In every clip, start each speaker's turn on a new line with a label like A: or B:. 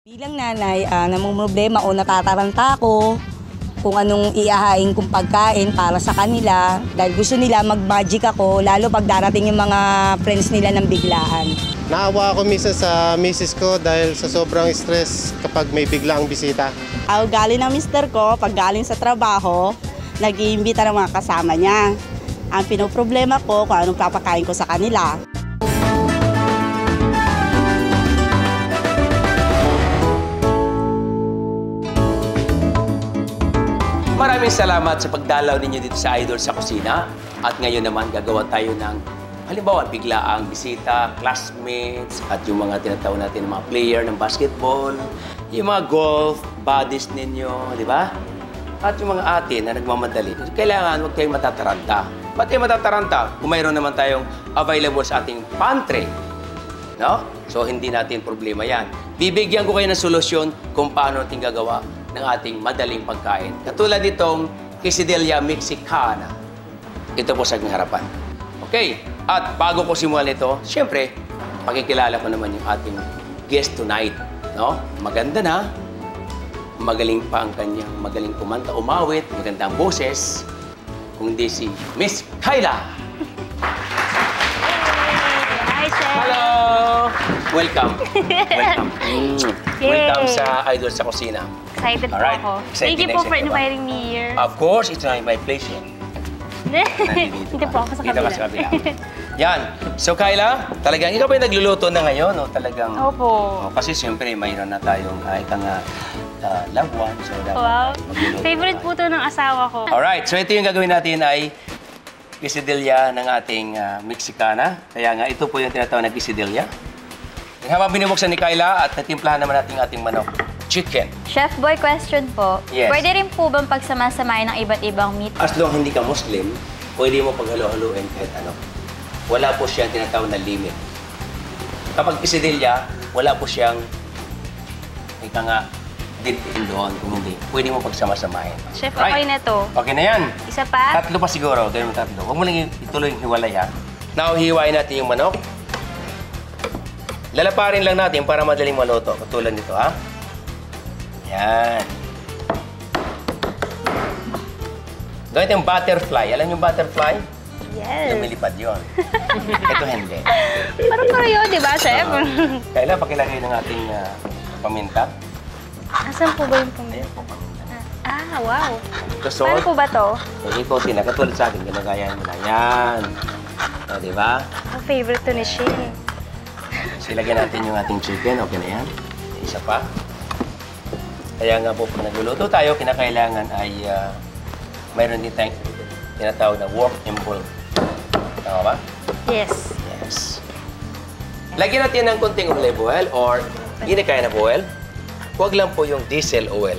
A: Bilang nanay, namumroblema o natataranta ako kung anong iahain kong pagkain para sa kanila dahil gusto nila mag-magic ako, lalo pag darating yung mga friends nila ng biglaan.
B: Naawa ako minsan sa misis ko dahil sa sobrang stress kapag may biglaang bisita.
C: Galing ng mister ko, pag galing sa trabaho, nag-iimbita ng mga kasama niya. Ang pinoproblema ko kung anong papakain ko sa kanila.
D: Maraming salamat sa pagdalaw ninyo dito sa Idol sa Kusina. At ngayon naman gagawa tayo ng halimbawa biglaang bisita, classmates, at yung mga tinatawag natin mga player ng basketball, yung mga golf buddies ninyo, di ba? At yung mga ate na nagmamadali. Kailangan huwag kayong matataranta. Ba't kayo matataranta? Kung mayroon naman tayong available sa ating pantry. No? So, hindi natin problema yan. Bibigyan ko kayo ng solusyon kung paano natin gagawa ng ating madaling pagkain. Katulad nitong quesadilla mexicana. Ito po sa aking harapan. Okay, at bago ko simulan ito, siyempre, pakikilala ko naman yung ating guest tonight. No? Maganda na, magaling pa ang kanyang magaling kumanta, umawit, magandang boses, kung hindi si Miss Kyla.
E: Hi, Chef!
D: Hello! Welcome. Welcome. Welcome sa Idol sa Kusina.
E: Excited po
D: Alright.
E: ako.
D: Excited
E: Thank you
D: na
E: po for
D: excited ka ba?
E: inviting me here.
D: Of course, it's my pleasure.
E: Hindi po ako sa
D: Dito
E: kabila.
D: ka sa kabila. Yan. So, Kyla, talagang ikaw ba yung nagluluto na ngayon? O talagang...
E: Opo.
D: Oh, kasi siyempre, mayroon na tayong loved one. So, dapat
E: Wow.
D: magluluto
E: Favorite
D: tayo.
E: po to ng asawa ko.
D: Alright. So, ito yung gagawin natin ay quesadilla ng ating Mexicana. Kaya nga, ito po yung tinatawag na quesadilla. Habang binubuksan ni Kyla at natimplahan naman natin ating manok. Chicken.
F: Chef Boy, question po.
D: Yes.
F: Pwede rin po bang pagsamasamahin ng iba't ibang meat?
D: As long hindi ka Muslim, pwede mo paghalo-haluin kahit ano. Wala po siyang tinatawag na limit. Kapag quesadilla, wala po siyang ika nga din doon. Kung hindi, pwede mo pagsamasamahin.
E: Chef, okay na to.
D: Okay na yan.
E: Isa pa?
D: Tatlo pa siguro. Gawin mo tatlo. Huwag mo lang ituloy yung hiwalay, ha? Now, hiwain natin yung manok. Lalaparin lang natin para madaling maluto. Katulad nito, ha? Yan. Gawin yung butterfly. Alam yung butterfly?
E: Yes.
D: Lumilipad yun. Ito hindi.
E: Parang pareho, di ba, Chef?
D: Kailan pakilagay ng ating paminta?
E: Asan po ba yung
D: Ayan
E: pumili?
D: po, paminta.
E: Wow.
D: Ito,
E: Paano
D: salt.
E: po ba to?
D: Ikotin na. Katulad sa akin, ginagayahan mo na. Yan. O, di ba?
E: Ang favorite to ni Shane.
D: Silagyan natin yung ating chicken. Okay na yan. Isa pa. Kaya nga po, pag nagluluto tayo, kinakailangan ay mayroon din tayong tinatawag na work involved. Tama ba?
E: Yes.
D: Yes. Lagyan natin ng konting olive oil or ginikain na oil. Huwag lang po yung diesel oil.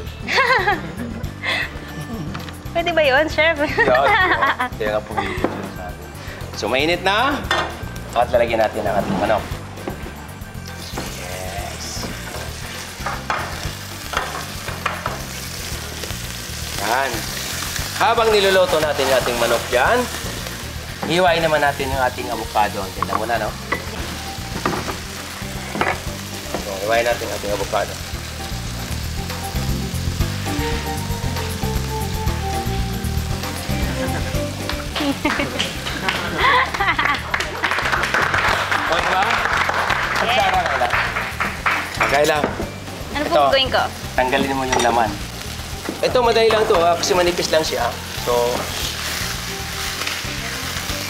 E: Pwede ba yun, Chef?
D: Kaya nga po dito sa atin. So, mainit na. At lalagyan natin ang ating manok. Yes. Yan. Habang niluluto natin yung ating manok dyan, hiwain naman natin yung ating avocado. Ang ganda muna, no? So, hiwain natin yung ating avocado. Okay ba? Pagsara ka lang. Okay lang.
E: Ano
D: Ito.
E: po gawin ko?
D: Tanggalin mo yung laman. Ito, madali lang to kasi manipis lang siya. So,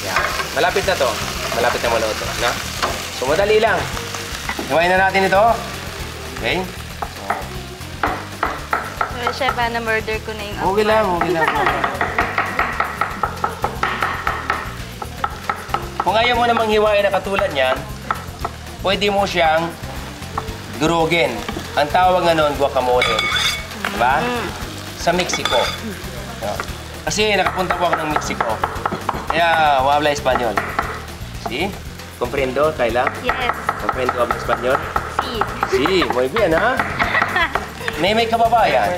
D: yan. Malapit na to. Malapit na maluto. Na? So, madali lang. Hiwain na natin ito. Okay?
E: Chef, na-murder ko na yung
D: Okay lang, okay lang. Kung ayaw mo namang hiwain na katulad niyan, pwede mo siyang durugin. Ang tawag nga noon, guacamole. Diba? Sa Mexico. Kasi nakapunta po ako ng Mexico. Kaya, habla Espanyol. Si? Comprendo, Kyla?
E: Yes.
D: Comprendo habla Espanyol?
E: Si.
D: Si, muy bien, ha? May kababayan.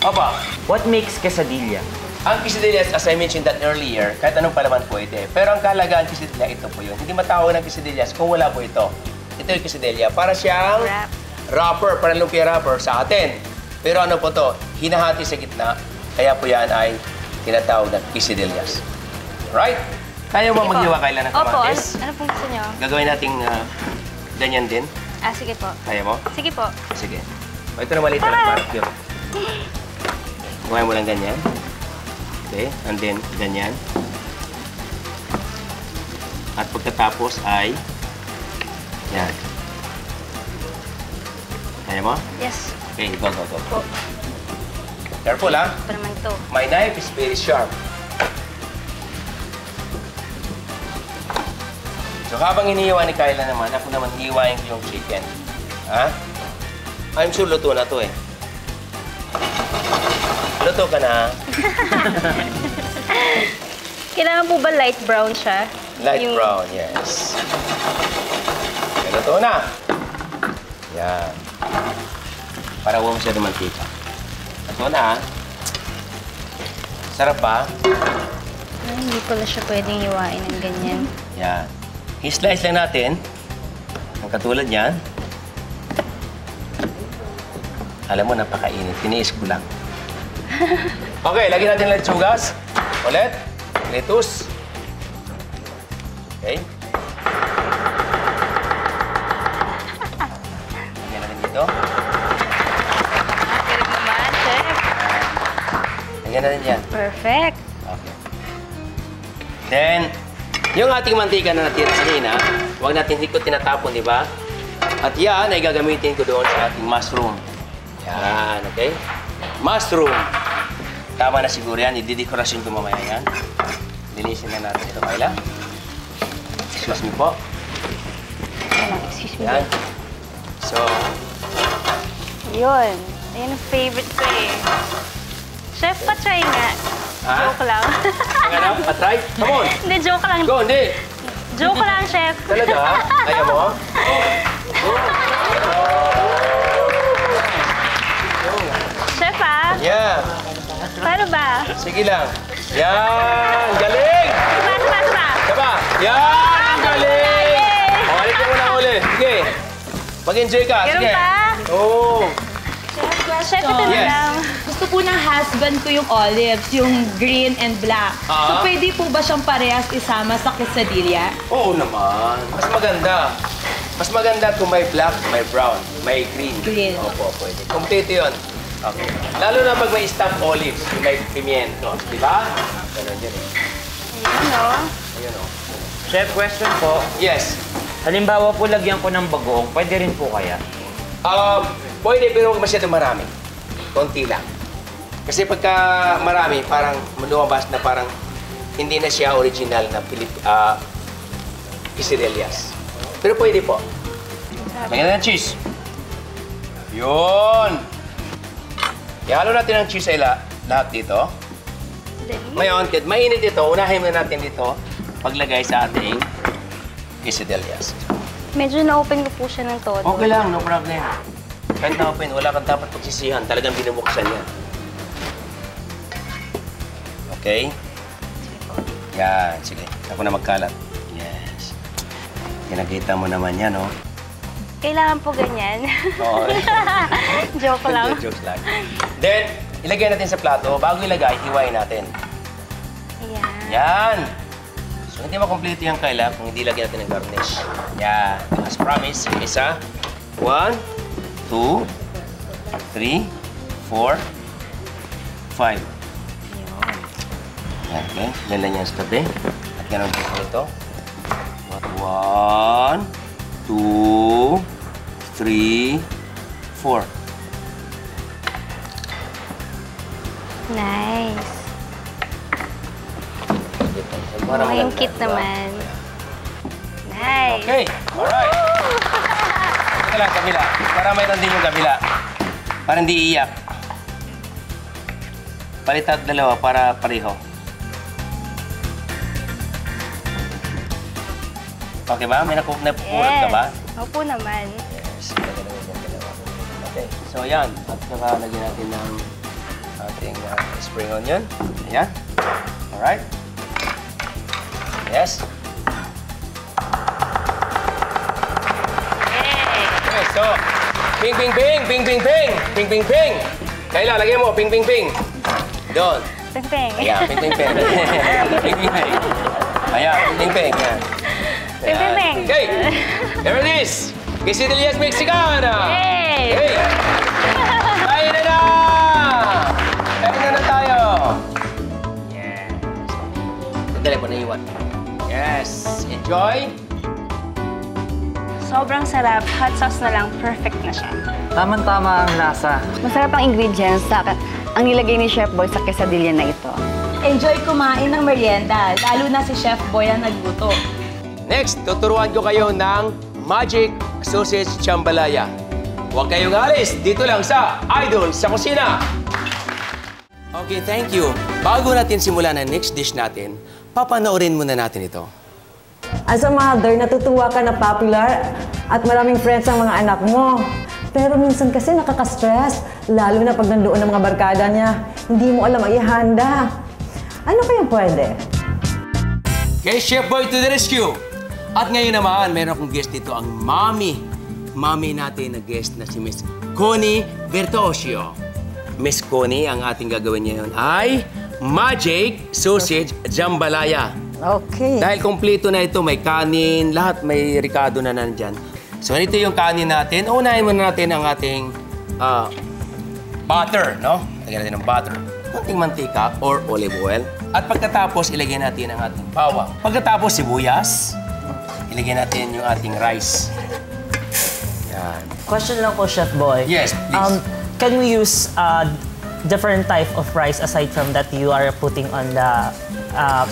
D: Opa,
G: What makes quesadilla?
D: ang quesadillas, as I mentioned that earlier, kahit anong palaman pwede. Pero ang kahalagaan quesadilla, ito po yun. Hindi matawag ng quesadillas kung wala po ito. Ito yung quesadilla. Para siyang
E: Wrap.
D: wrapper, parang lumpia wrapper sa atin. Pero ano po to, hinahati sa gitna, kaya po yan ay tinatawag na quesadillas. Right? Kaya mo
E: Sige po.
D: maghiwa kailan ng
E: Opo,
D: kamatis?
E: ano pong gusto nyo?
D: Gagawin nating ganyan din.
E: Sige po.
D: Kaya mo?
E: Sige po.
D: Sige. O, ito na maliit na parang cute. Kumain mo lang ganyan. Okay, and then ganyan. At pagkatapos ay yan. Kaya mo?
E: Yes.
D: Okay, go.
E: Po.
D: Careful, ha?
E: Ito naman to.
D: My knife is very sharp. So habang iniiwan ni Kyla naman, ako naman hiwain ko yung chicken. Ha? I'm sure luto na to eh. Luto ka na.
E: Kailangan po ba light brown siya?
D: Light
E: Yung-
D: brown, yes. Okay, luto na. Yan. Para huwag masyado mantika. Luto na, ha? Sarap ba?
E: Ay, hindi pala siya pwedeng hiwain ng ganyan.
D: Yan. I-slice lang natin. Ang katulad niyan. Alam mo, napakainit. Tiniis ko lang. Okay, lagyan natin lechugas. Ulit. Lettuce. Okay. Lagyan natin dito.
E: Kirip naman, chef.
D: Lagyan natin yan.
E: Perfect.
D: Okay. Then, yung ating mantika na natira kanina, huwag natin hikot tinatapon, di ba? At yan ay gagamitin ko doon sa ating mushroom. Yan, okay? Mushroom. Tama na siguro yan. Ididekorasyon ko mamaya yan. Linisin na natin ito, Kyla. Excuse me po.
E: Excuse me.
D: Yan. So,
E: Yun. Ayun ang favorite ko eh. Chef, pa-try nga.
D: Ha?
E: Joke lang.
D: ano? Patry? Come on.
E: Hindi, joke lang.
D: Go, hindi.
E: Joke lang, chef.
D: Talaga? Ayaw mo?
E: Chef, ah.
D: Yeah.
E: Paano ba?
D: Sige lang. Yan. Galing!
E: Saba.
D: Diba? Yan! Ang galing! O, halik ka muna uli. Sige. Mag-enjoy ka.
E: Ganun
D: Sige.
E: pa?
D: Oo.
E: Chef, ito na
D: Yes.
E: lang.
G: Gusto po ng husband ko yung olives, yung green and black. So,
D: Ah.
G: pwede po ba siyang parehas isama sa quesadilla?
D: Oo naman. Mas maganda. Mas maganda kung may black, may brown, may green.
G: Green.
D: Opo, pwede. Kompleto yun. Okay. Lalo na pag may stuffed olives, yung may pimiento. Di ba? Ganun yun eh.
E: Ano?
D: Ayun o.
H: Chef, question po.
D: Yes.
H: Halimbawa po, lagyan ko ng bagoong. Pwede rin po kaya?
D: Pwede, pero huwag masyado marami. Konti lang. Kasi pagka marami, parang lumabas na parang hindi na siya original na quesadillas. Pero pwede po. Lagyan natin ng cheese. Yun! Ihalo natin ang cheese ay lahat dito. Ngayon, kahit mainit ito, unahin muna natin dito paglagay sa ating quesadillas.
E: Medyo na-open ko po siya ng todo.
D: Okay lang, no problem. Kahit na-open, wala kang dapat pagsisihan. Talagang binubuksan yan. Okay? Yan, sige. Ako na magkalat. Yes. Kinakita mo naman yan, no?
E: Kailangan po ganyan.
D: Oo.
E: Joke lang.
D: Jokes lang. Then, ilagay natin sa plato. Bago ilagay, hiwain natin.
E: Ayan.
D: Yan! So, hindi makompleto yung kaila kung hindi lagyan natin ng garnish. Yan. As promised, isa. 1, 2, 3, 4, 5. Yan, okay. Dalan yan sa tabi. At ganun po ito. 1, 2, 3, 4.
E: Nice. Oh, yung cute naman. Nice.
D: Okay, alright. Ito lang, kabila. Para mayroon din yung kabila. Para hindi iiyak. Palitan dalawa para pareho. Okay ba? May napupulot ka ba?
E: Opo naman.
D: Yes. Okay, so yan. At saka lagyan natin ng ating spring onion. Ayan. Alright. Yes.
E: Yay!
D: Okay, so Ping, ping, ping. Ping, ping, ping. Ping, ping, ping. Kayla, lagyan mo. Ping, ping, ping. Doon.
F: Peng-peng.
D: Ayan, ping, ping, ping. Ping, ping, ping. Ayan, ping, ping, ping. Ayan.
F: Peng-peng-peng.
D: Okay. There it is. Quesadillas Mexicana.
F: Yay!
D: Okay. Kain na! Kain na tayo. Yes. Sandali ko naiwan. Yes. Enjoy.
E: Sobrang sarap. Hot sauce na lang. Perfect na siya.
I: Tama-tama ang lasa.
J: Masarap ang ingredients sa ang nilagay ni Chef Boy sa quesadilla na ito.
G: Enjoy kumain ng merienda, lalo na si Chef Boy ang nagluto.
D: Next, tuturuan ko kayo ng Magic Sausage Jambalaya. Huwag kayong alis. Dito lang sa Idol sa Kusina. Okay, thank you. Bago natin simulan ang next dish natin, papanoorin muna natin ito.
K: As a mother, natutuwa ka na popular at maraming friends ang mga anak mo. Pero minsan kasi nakaka-stress, lalo na pag nandoon ang mga barkada niya. Hindi mo alam ay ihanda. Ano kayang pwede?
D: Okay, Chef Boy to the rescue! At ngayon naman, meron akong guest dito, ang mommy. Mommy natin na guest na si Miss Connie Bertosio. Miss Connie, ang ating gagawin ngayon ay Magic Sausage Jambalaya.
K: Okay.
D: Dahil kompleto na ito, may kanin, lahat may ricado na nandyan. So, ito yung kanin natin. Unahin muna natin ang ating butter, no? Lagyan natin ng butter. Konting mantika or olive oil. At pagkatapos, ilagay natin ang ating bawang. Pagkatapos, sibuyas. Ilagay natin yung ating rice. Yan.
I: Question lang po, Chef Boy.
D: Yes, please.
I: Can we use different type of rice aside from that you are putting on the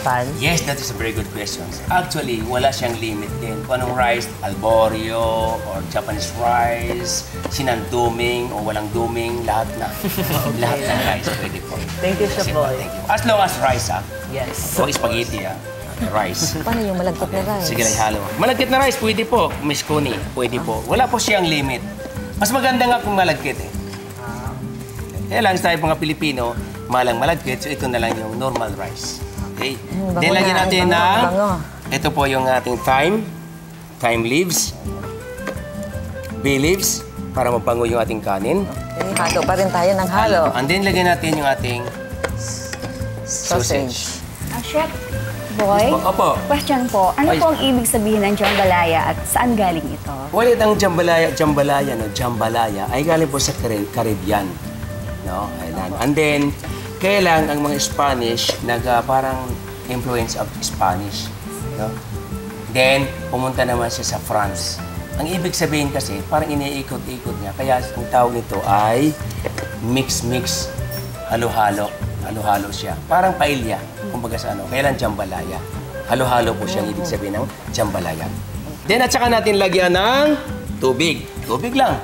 I: pan?
D: Yes, that is a very good question. Actually, wala siyang limit din. Kung anong rice, alborio, or Japanese rice, sinanduming, o walang duming, lahat na. Lahat ng rice pwede po.
I: Thank you, Chef Boy.
D: Thank you. As long as rice, ha?
I: Yes.
D: O spaghetti, ha? Rice.
K: Paano yung malagkit na rice?
D: Sige, halo. Malagkit na rice, pwede po. Miss Connie, pwede po. Wala po siyang limit. Mas maganda nga kung malagkit, eh. Kaya lang tayo mga Pilipino, malang malagkit, so ito na lang yung normal rice. Okay? Then lagyan natin ng, ito po yung ating thyme leaves, bay leaves, para mabango yung ating kanin.
K: Okay, halo pa rin tayo ng halo.
D: And then lagyan natin yung ating sausage.
F: Chef Boy,
D: Opo.
F: question po. Ano po ang ibig sabihin ng jambalaya at saan galing ito?
D: Well, ang jambalaya ay galing po sa Caribbean. No? And then, kaya lang ang mga Spanish parang influence of Spanish. No? Then, pumunta naman siya sa France. Ang ibig sabihin kasi, parang iniikot-ikot niya. Kaya ang tawag nito ay mix-mix, halo-halo. Halo-halo siya. Parang paella, kumbaga sa ano. Kaya lang jambalaya. Halo-halo po siya ang ibig sabihin ng jambalaya. Then, at saka natin lagyan ng tubig. Tubig lang.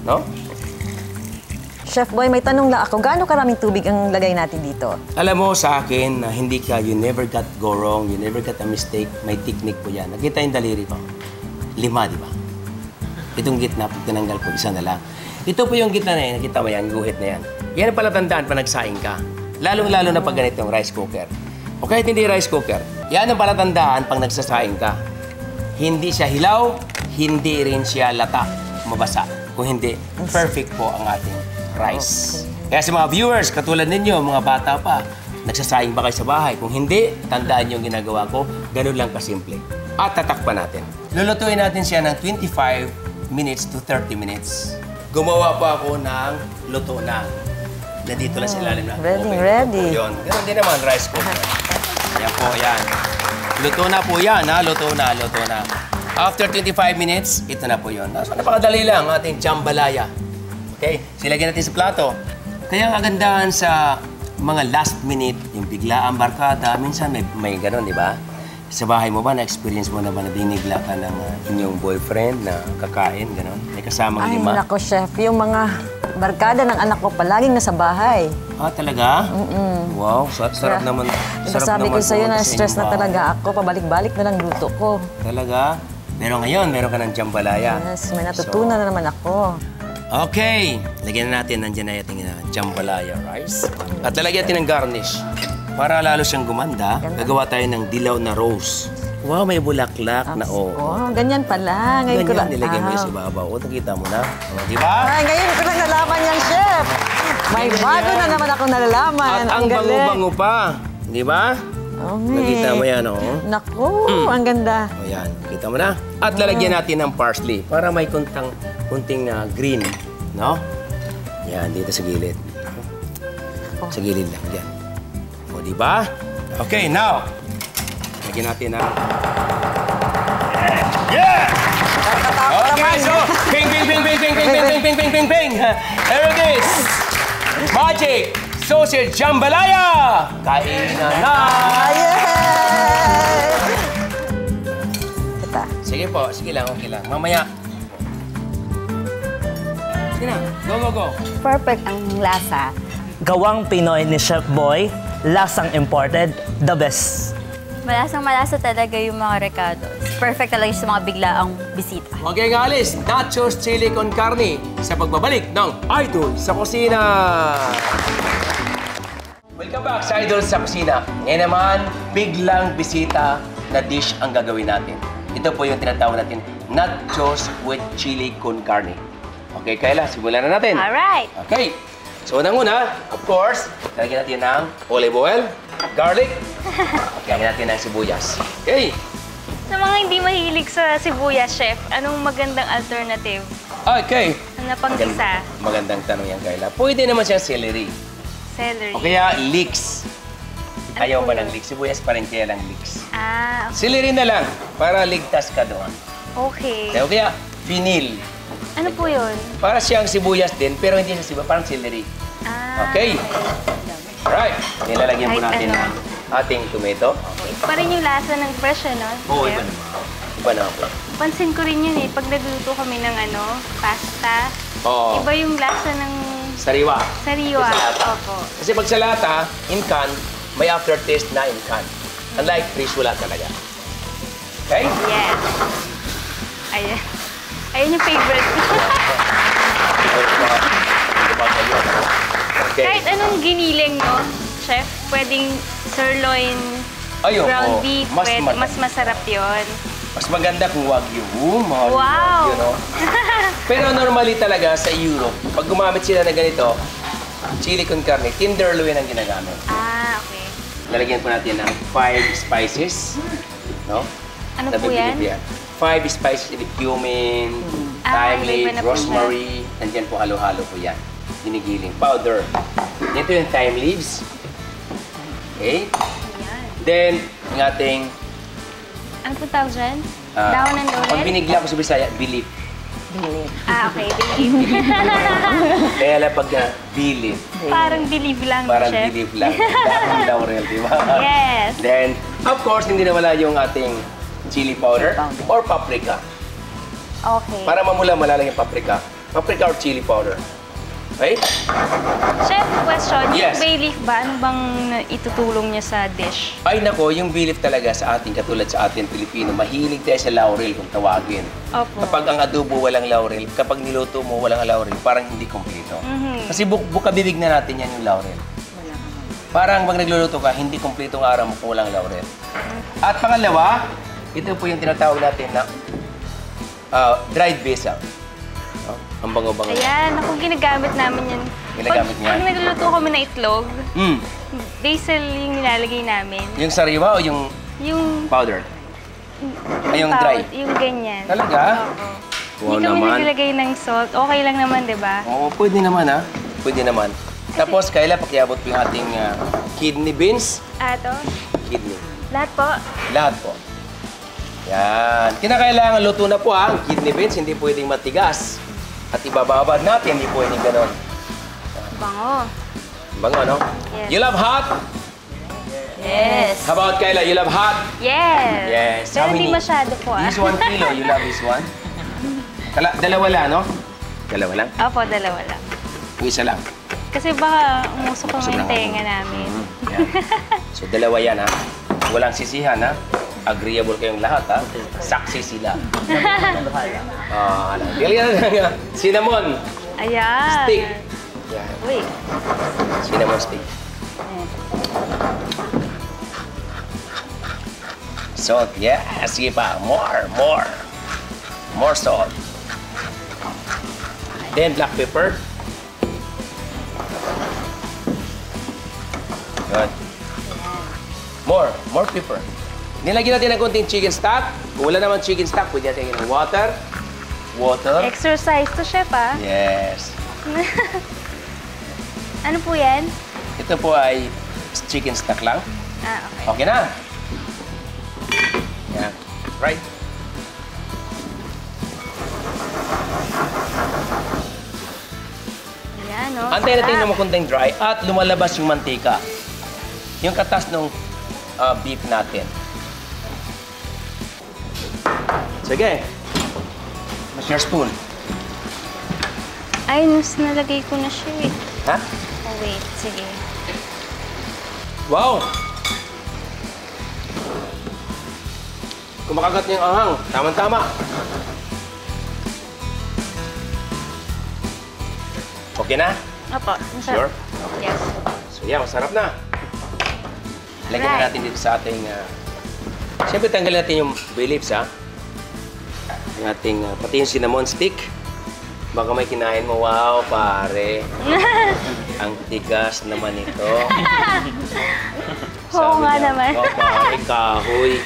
D: No?
K: Chef Boy, may tanong lang ako. Gaano karaming tubig ang lagay natin dito?
D: Alam mo sa akin na hindi ka, you never got go wrong, you never got a mistake. May technique po yan. Nakita yung daliri ko. 5, di ba? Itong gitna, pag tinanggal ko, isa na lang. Ito po yung gitna na yan. Nakita mo yan, guhit na yan. Yan ang palatandaan pa nagsaing ka. Lalong-lalo na pag ganito yung rice cooker. O kahit hindi rice cooker, yan ang palatandaan pag nagsasaing ka. Hindi siya hilaw, hindi rin siya lata, mabasa. Kung hindi, perfect po ang ating rice. Kaya sa mga viewers, katulad ninyo, mga bata pa, nagsasaing ba kayo sa bahay? Kung hindi, tandaan yung ginagawa ko, ganun lang kasimple. At tatakpan natin. Lulutuin natin siya ng 25 minutes to 30 minutes. Gumawa pa ako ng luto na. Nandito lang sa ilalim na.
K: Ready.
D: Yun. Ganun din naman, rice cooker. Yan po, yan. Luto na po yan, ha? Luto na. After 25 minutes, ito na po yun. So, napakadali lang ang ating jambalaya. Okay? Silagyan natin sa plato. Kaya ang kagandahan sa mga last minute, yung biglaang barkada, minsan may ganun, di ba? Sa bahay mo ba, na-experience mo na ba na binigla ka ng inyong boyfriend na kakain, gano'n? May kasamang
K: Ay,
D: 5?
K: nako, Chef. Yung mga barkada ng anak ko palaging nasa bahay.
D: Ah, talaga? Wow, sarap naman.
K: Diba sabi ko sa'yo na stress na talaga ako, pabalik-balik na lang luto ko.
D: Talaga? Pero ngayon, meron ka ng jambalaya.
K: Yes, may natutunan na naman ako.
D: Okay, lagyan na natin, nandiyan na yung jambalaya rice. At lalagyan natin ng garnish. Para lalo siyang gumanda, gagawa tayo ng dilaw na rose. Wow, may bulaklak na
K: Oh, ganyan pala. Ngayon ko lang.
D: Ganyan, nilagay mo yung sa ibabaw. O, nakita mo na. O, di ba?
K: Ay, ngayon ko lang nalaman yan, Chef. May bago na naman akong nalalaman.
D: At ang
K: galing.
D: bango-bango pa. Di ba?
K: Oh,
D: Nakita mo yan, oh.
K: Naku, ang ganda.
D: O yan, kita mo na. At lalagyan natin ng parsley para may kunting green, no? Yan, dito sa gilid. Sa gilid lang, yan. O, di ba? Okay, now, lagyan natin ng... Yeah! Okay, so, ping, ping, ping, ping, ping, ping, ping, ping, ping, ping, ping, ping. There it is. Magic Sausage Jambalaya! Kain na! Sige po, sige lang, okay lang. Mamaya. Sige na, go, go, go.
F: Perfect ang lasa.
I: Gawang Pinoy ni Chef Boy, lasang imported, the best.
F: Malasang-malasa talaga yung mga recados. Perfect talaga sa mga biglaang bisita.
D: Huwag kayong alis, nachos chili con carne sa pagbabalik ng Idol sa Kusina. Welcome back sa Idol sa Kusina. Ngayon naman, biglang bisita na dish ang gagawin natin. Ito po yung tinatawag natin, nachos with chili con carne. Okay, Kayla, simulan na natin.
E: Alright.
D: Okay. So, unang-una, of course, lagyan natin ng olive oil, garlic, lagyan natin ng sibuyas. Okay.
E: Sa mga hindi mahilig sa sibuyas, Chef, anong magandang alternative?
D: Okay.
E: Na panggisa?
D: Magandang tanong yan, Kayla. Pwede naman siyang celery.
E: Celery.
D: O kaya leeks. Ayaw ba ng leeks? Sibuyas pa rin kaya lang leeks.
E: Ah,
D: Celery na lang, para ligtas ka doon.
E: okay.
D: O kaya fennel.
E: Ano po yun?
D: Para siyang sibuyas din, pero hindi siya sibuyas, parang celery.
E: Ah,
D: Okay. Alright. Nilalagyan po
E: Kahit
D: natin
E: ano.
D: ng ating tomato.
E: Iba pa rin yung lasa ng fresh, ano?
D: Oo,
E: Chef?
D: iba naman. Iba naman po.
E: Pansin ko rin yun eh, pag nagluto kami ng pasta,
D: Oo.
E: iba yung lasa ng
D: Sariwa.
E: sariwa.
D: Sa lata.
E: Opo.
D: Kasi pag sa lata, in can, may aftertaste na in can. Unlike fresh, wala talaga. Okay?
E: Yes. Ayan. Ayun yung favorite.
D: Okay.
E: Kahit anong giniling, no, Chef, pwedeng sirloin,
D: Ayun,
E: ground
D: oo.
E: beef,
D: Mas
E: mas masarap yun.
D: Mas maganda kung wagyu. Mahal yung
E: Wow!
D: wagyu, no? Pero normally talaga sa Europe, pag gumamit sila na ganito, chili con carne, tenderloin ang ginagamit.
E: Ah, okay.
D: Lalagyan po natin ng 5 spices. No?
E: Ano po yan?
D: 5 spices, cumin,
E: Ah,
D: thyme
E: iba
D: leaf,
E: na po
D: rosemary, nandiyan po halo-halo po yan. Ginigiling. Powder. Ito yung thyme leaves. Okay? Then, yung ating
E: Ano po tawag dyan? Dahon ng laurel?
D: pag binigla ko sa Bisaya, bilip.
E: Ah, okay. Believe.
D: Kaya lang pag bilip.
E: Parang believe lang,
D: Parang
E: Chef.
D: bilip lang. Dahon ng laurel, di ba?
E: Yes.
D: Then, of course, hindi nawala yung ating chili powder or paprika.
E: Okay.
D: Para mamula malalang yung paprika. Paprika or chili powder. Okay?
E: Chef, question.
D: Yes.
E: Yung bay leaf ba, ano bang itutulong niya sa dish?
D: Ay nako, yung bilip talaga sa ating, katulad sa ating Pilipino, mahilig tayo sa laurel kung tawagin.
E: Opo.
D: Kapag ang adobo walang laurel, kapag niluto mo walang laurel, parang hindi kompleto. Kasi buka-bibig na natin yan yung laurel. Parang pag nagluluto ka, hindi kompleto ang araw mo kung walang laurel. At pangalawa, ito po yung tinatawag natin na dried basil. Ang bango-bango.
E: Ayan, ako ginagamit namin yan.
D: Ginagamit niya?
E: Pag nagluluto kami ng itlog,
D: Mm.
E: basil yung nilalagay namin.
D: Yung sariwa o yung
E: Yung...
D: powder? Ay, yung dry?
E: Yung ganyan.
D: Talaga? Wow
E: Hindi kami
D: naman.
E: naglalagay ng salt. Okay lang naman, di ba?
D: Oo, pwede naman ha. Pwede naman. Tapos, Kayla, pakiabot po yung ating kidney beans.
E: Ato?
D: Kidney.
E: Lahat po?
D: Lahat po. Yan. Kinakailangan luto na po ha. Ang kidney beans, hindi pwedeng matigas. At ibababad natin, hindi pwedeng ganon.
E: Bango.
D: Bango, no?
E: Yes.
D: You love hot?
E: Yes.
D: How about Kayla? You love hot?
E: Yes.
D: Yes.
E: Pero
D: How
E: hindi
D: many?
E: masyado po
D: This 1 kilo. You love this one? Dalawa lang, no? Dalawa lang?
E: Opo, dalawa lang.
D: Yung isa lang.
E: Kasi baka umusok yung
D: Sobrang
E: tenga namin.
D: Yan. So, dalawa yan, ha? Walang sisihan, ha? Agreeable kayong lahat, ha? Saksi sila. Galing na cinnamon
E: Ayan.
D: stick. Yan.
E: Uy.
D: Cinnamon stick. Salt, yes. Sige pa. More. More salt. Then black pepper. Good. More pepper. Nilagyan natin ng konting chicken stock. Kung wala naman chicken stock, pwede natin ng water.
E: Exercise to, chef, ah.
D: Yes.
E: Ano po yan?
D: Ito po ay chicken stock lang.
E: Okay.
D: Okay na. Yan. Right.
E: Ayan, no?
D: Antayin natin
E: Sarap.
D: na makunting dry at lumalabas yung mantika. Yung katas ng beef natin. Sige. What's your spoon?
E: Ay, nalagay ko na siya, eh.
D: Ha?
E: Oh, wait. Sige.
D: Wow! Kumakagat niya yung anghang. Tama-tama. Okay na?
E: Opo,
D: Sure?
E: masarap. Yes.
D: So yan, masarap na. Lagyan na natin dito sa ating... Siyempre, tanggalin natin yung bay leaves, ha? Yung ating, pati yung cinnamon stick. Baka may kinain mo, wow, pare. Ang tigas naman ito.
E: Oo nga naman.
D: Oh, pare, kahoy.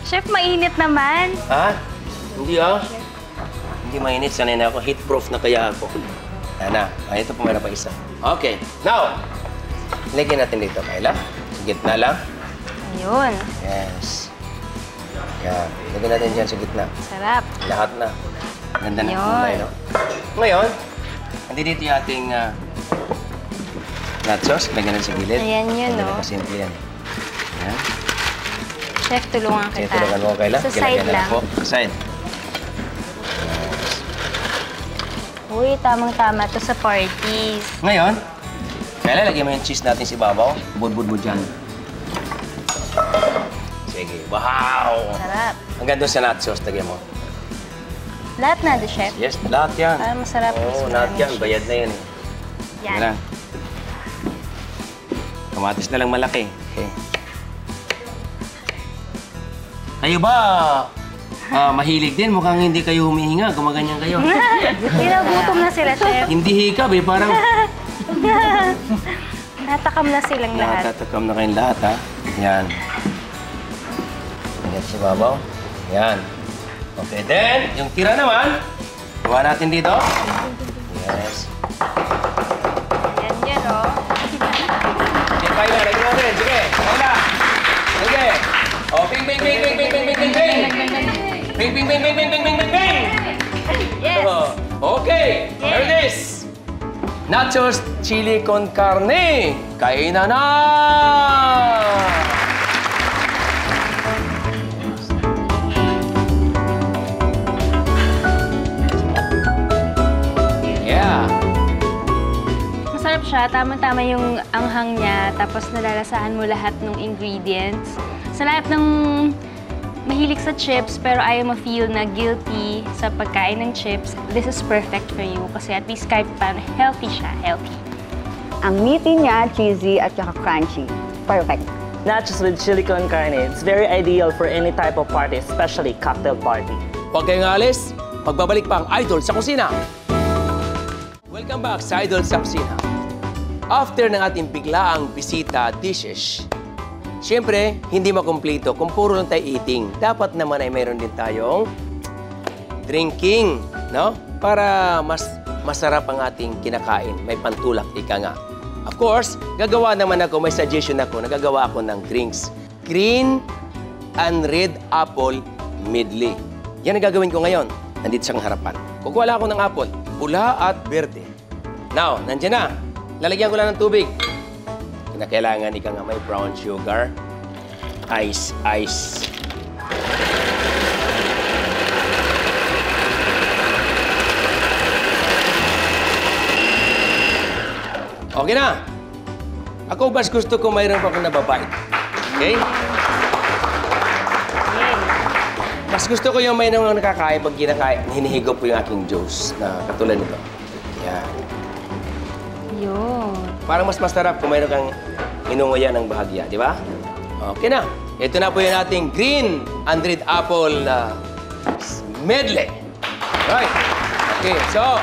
E: Chef, mainit naman.
D: Ha? Hindi, ah. Hindi mainit. Sanay na ako. Heat-proof na kaya ako. Yan na. Ay, ito po meron pa isa. Okay. Now, lagyan natin dito, Kayla. Sa gitna lang.
E: Ayun.
D: Yes. Yan. Lagyan natin dyan sa gitna.
E: Sarap.
D: Lahat na. Ganda ng
E: Yun.
D: kulay, no? Ngayon, hindi dito yung ating nut sauce. Lagyan natin sa gilid.
E: Ayan yun, no?
D: Simple yan. Yan.
E: Chef, tulungan
D: Sige,
E: kita.
D: tulungan mo, Kayla.
E: Sa side lang.
D: Po. Sa side.
E: Uy, tamang-tama to sa parties.
D: Ngayon, Kayla, lagyan mo yung cheese natin sa ibabaw. Budbud mo dyan. Sige. Wow!
E: Sarap.
D: Hanggang doon sa nut sauce, lagyan mo.
E: Lahat na, the chef.
D: Yes, lahat yan.
E: Para masarap.
D: Oo, lahat yan. Bayad na yan.
E: Yan.
D: Yan. Kamatis na lang malaki. Okay. Kayo ba, mahilig din? Mukhang hindi kayo humihinga. Gumaganyan kayo.
E: Pinagutom na sila, chef.
D: Hindi hikab eh. Parang
E: Natakam na silang lahat.
D: natatakam na kayong lahat, ha? Yan. Yan si babaw. Yan. Okay, then, yung tira naman, gawa natin dito. Yes.
E: Yan, oh.
D: Sige, Kayla, lagyan natin. Sige, Kayla. Sige. Oh, ping, ping, ping, ping, ping, ping, ping, ping, ping. Ping, ping, ping, ping, ping, ping, ping, ping, ping.
E: Yes.
D: Oh, okay, here it is. Nachos chili con carne. Kainan na! Yeah.
E: Masarap siya. Tama-tama yung anghang niya. Tapos nalalasahan mo lahat ng ingredients. Sa lahat ng mahilig sa chips pero ayaw ma-feel na guilty sa pagkain ng chips, this is perfect for you. Kasi at least kahit paano, healthy siya. Healthy.
J: Ang meaty niya, cheesy at saka crunchy. Perfect.
I: Nachos with chili con carne. It's very ideal for any type of party, especially cocktail party.
D: Huwag kayong alis. Magbabalik pa ang Idol sa Kusina. Welcome back sa Idol sa Kusina. After ng ating biglaang bisita dishes, siyempre, hindi makumpleto kung puro lang tayo eating. Dapat naman ay mayroon din tayong drinking, no? Para mas masarap ang ating kinakain. May pantulak, ika nga. Of course, gagawa naman ako, may suggestion ako, nagagawa ako ng drinks. Green and red apple medley. Yan ang gagawin ko ngayon. Nandito sa harapan. Kukuha ako ng apple, pula at berde. Now, nandiyan na. Lalagyan ko lang ng tubig. Kinakailangan ika nga may brown sugar. Ice. Okay na. Ako mas gusto ko mayroon pa akong nababait. Okay? Mas gusto ko yung may nang nakakain pag kinakain, hinihigop ko yung aking juice na katulad nito. Yan.
E: Yun.
D: Parang mas masarap kung mayroon kang inunguya ng bahagya, di ba? Okay na. Ito na po yung ating green and red apple medley. Right. Okay, so,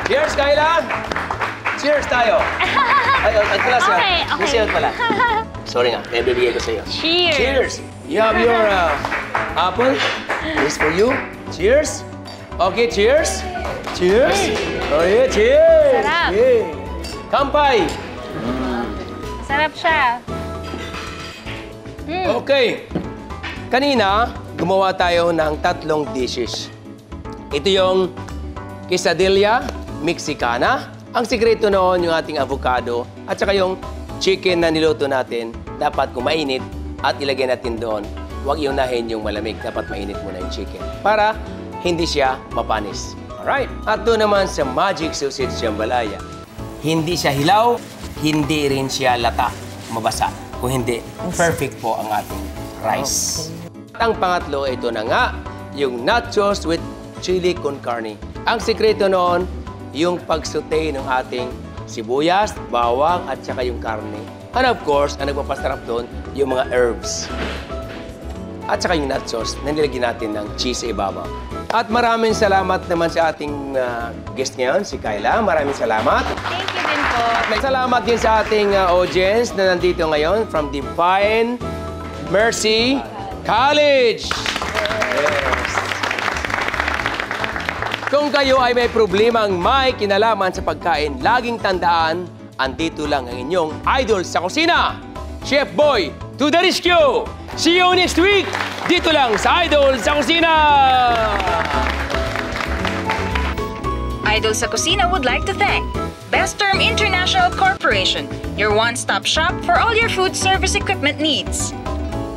D: cheers, Kayla! Cheers tayo! Ay, pala siya.
E: Okay.
D: Cheers pala. Sorry nga, may bibigay ko sa'yo.
E: Cheers!
D: Cheers! You have your apple. This for you. Cheers! Okay, cheers! Cheers! Oh yeah, cheers!
E: Sarap.
D: Yeah. Kampay!
E: Sarap siya.
D: Okay. Kanina, gumawa tayo ng 3 dishes. Ito yung quesadilla mexicana. Ang sikreto noon yung ating avocado at saka yung chicken na niluto natin. Dapat kung mainit at ilagay natin doon, huwag iunahin yung malamig. Dapat mainit muna yung chicken para hindi siya mapanis. Alright. At doon naman sa magic sausage jambalaya. Hindi siya hilaw, hindi rin siya lata, mabasa. Kung hindi, perfect po ang ating rice. At ang pangatlo, ito na nga, yung nachos with chili con carne. Ang sikreto noon, yung pagsaute ng ating sibuyas, bawang, at saka yung karne. And of course, ang nagpapasarap doon, yung mga herbs. At saka yung nachos na nilagyan natin ng cheese sa ibabaw. At maraming salamat naman sa ating guest ngayon, si Kayla. Maraming salamat.
E: Thank you din po.
D: May salamat din sa ating audience na nandito ngayon from Divine Mercy College. Yes. Kung kayo ay may problemang may kinalaman sa pagkain, laging tandaan, andito lang ang inyong idol sa kusina, Chef Boy to the rescue! See you next week! Dito lang sa Idol sa Kusina!
L: Idol sa Kusina would like to thank Best Term International Corporation, your one-stop shop for all your food service equipment needs.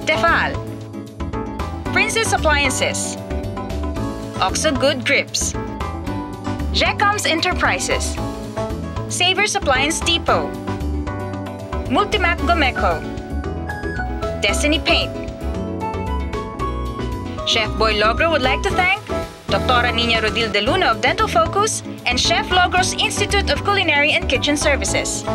L: Tefal, Princess Appliances, Oxo Good Grips, Jecom's Enterprises, Savers Appliance Depot, Multimac Gomeco, Destiny Paint. Chef Boy Logro would like to thank Dr. Nina Rodil de Luna of Dental Focus and Chef Logro's Institute of Culinary and Kitchen Services.